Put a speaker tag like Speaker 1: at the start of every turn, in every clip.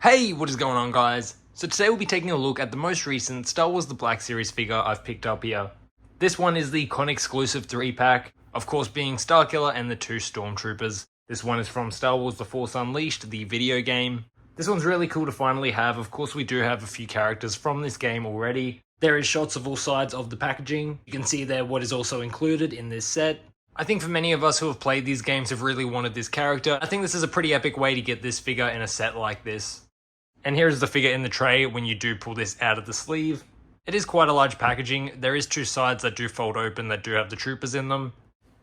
Speaker 1: Hey, what is going on, guys? So today we'll be taking a look at the most recent Star Wars The Black Series figure I've picked up here. This one is the con exclusive 3-pack, of course being Starkiller and the 2 Stormtroopers. This one is from Star Wars The Force Unleashed, the video game. This one's really cool to finally have. Of course we do have a few characters from this game already. There is shots of all sides of the packaging. You can see there what is also included in this set. I think for many of us who have played these games have really wanted this character. I think this is a pretty epic way to get this figure in a set like this. And here is the figure in the tray when you do pull this out of the sleeve. It is quite a large packaging. There is 2 sides that do fold open that do have the troopers in them.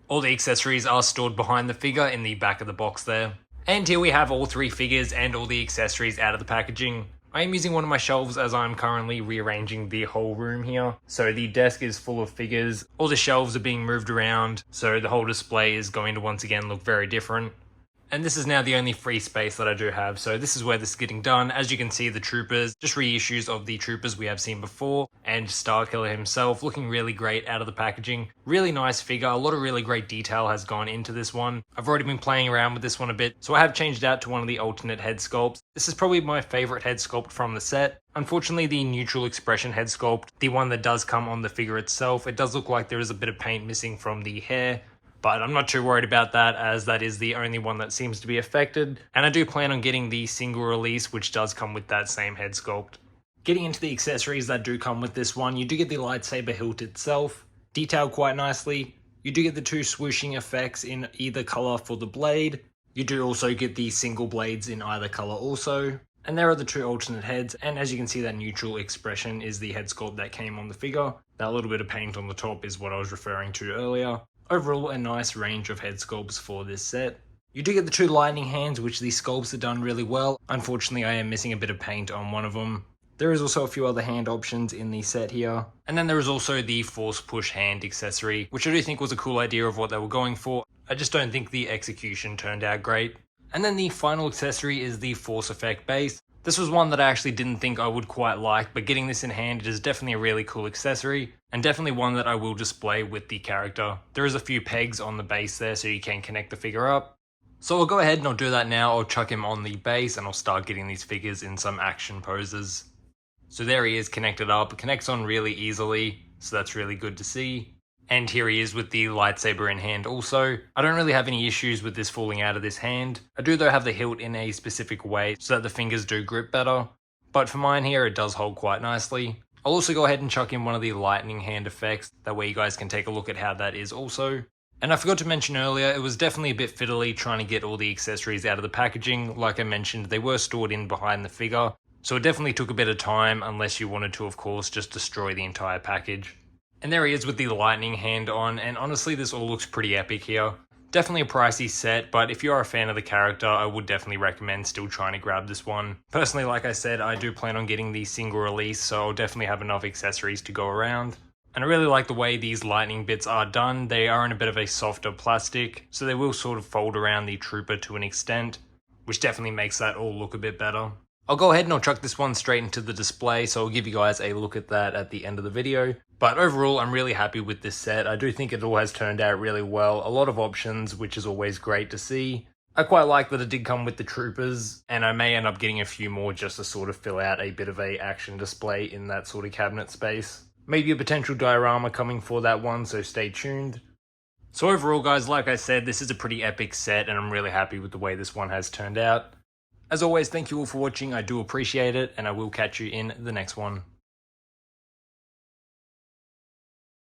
Speaker 1: All the accessories are stored behind the figure in the back of the box there. And here we have all 3 figures and all the accessories out of the packaging. I am using one of my shelves as I'm currently rearranging the whole room here. So the desk is full of figures. All the shelves are being moved around. So the whole display is going to once again look very different. And this is now the only free space that I do have, so this is where this is getting done. As you can see, the troopers, just reissues of the troopers we have seen before, and Starkiller himself looking really great out of the packaging. Really nice figure, a lot of really great detail has gone into this one. I've already been playing around with this one a bit, so I have changed out to one of the alternate head sculpts. This is probably my favorite head sculpt from the set. Unfortunately, the neutral expression head sculpt, the one that does come on the figure itself, it does look like there is a bit of paint missing from the hair. But I'm not too worried about that, as that is the only one that seems to be affected. And I do plan on getting the single release, which does come with that same head sculpt. Getting into the accessories that do come with this one, you do get the lightsaber hilt itself, detailed quite nicely. You do get the 2 swooshing effects in either color for the blade. You do also get the single blades in either color also. And there are the 2 alternate heads, and as you can see, that neutral expression is the head sculpt that came on the figure. That little bit of paint on the top is what I was referring to earlier. Overall, a nice range of head sculpts for this set. You do get the 2 lightning hands, which the sculpts are done really well. Unfortunately, I am missing a bit of paint on one of them. There is also a few other hand options in the set here. And then there is also the force push hand accessory, which I do think was a cool idea of what they were going for. I just don't think the execution turned out great. And then the final accessory is the force effect base. This was one that I actually didn't think I would quite like, but getting this in hand, it is definitely a really cool accessory, and definitely one that I will display with the character. There is a few pegs on the base there so you can connect the figure up. So I'll go ahead and I'll do that now. I'll chuck him on the base and I'll start getting these figures in some action poses. So there he is connected up. It connects on really easily, so that's really good to see. And here he is with the lightsaber in hand also. I don't really have any issues with this falling out of this hand. I do though have the hilt in a specific way so that the fingers do grip better. But for mine here, it does hold quite nicely. I'll also go ahead and chuck in one of the lightning hand effects. That way you guys can take a look at how that is also. And I forgot to mention earlier, it was definitely a bit fiddly trying to get all the accessories out of the packaging. Like I mentioned, they were stored in behind the figure. So it definitely took a bit of time, unless you wanted to, of course, just destroy the entire package. And there he is with the lightning hand on, and honestly this all looks pretty epic here. Definitely a pricey set, but if you are a fan of the character, I would definitely recommend still trying to grab this one. Personally, like I said, I do plan on getting the single release, so I'll definitely have enough accessories to go around. And I really like the way these lightning bits are done. They are in a bit of a softer plastic, so they will sort of fold around the trooper to an extent, which definitely makes that all look a bit better. I'll go ahead and I'll chuck this one straight into the display, so I'll give you guys a look at that at the end of the video. But overall, I'm really happy with this set. I do think it all has turned out really well. A lot of options, which is always great to see. I quite like that it did come with the troopers, and I may end up getting a few more just to sort of fill out a bit of a action display in that sort of cabinet space. Maybe a potential diorama coming for that one, so stay tuned. So overall, guys, like I said, this is a pretty epic set, and I'm really happy with the way this one has turned out. As always, thank you all for watching. I do appreciate it, and I will catch you in the next one.